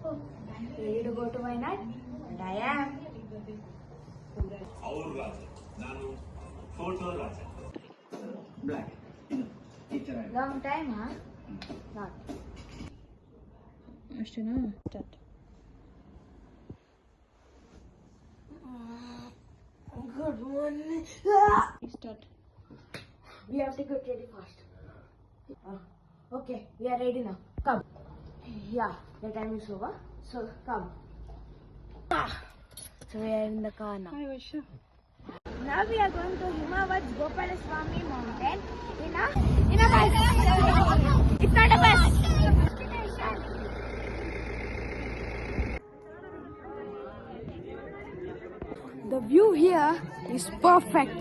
Ready to go to Wayanad? And I am. Our Raja. Nanu photo Raja. Black. Long time, huh? Not. ಅಷ್ಟೇನಾ start. Good morning. Start. We have to get ready fast. Okay, we are ready now. Come. Yeah, the time is over. So come. So we are in the car now. Hi ವರ್ಷ. Now we are going to Himawat Gopalaswamy mountain in a bus. It's not a bus. The view here is perfect.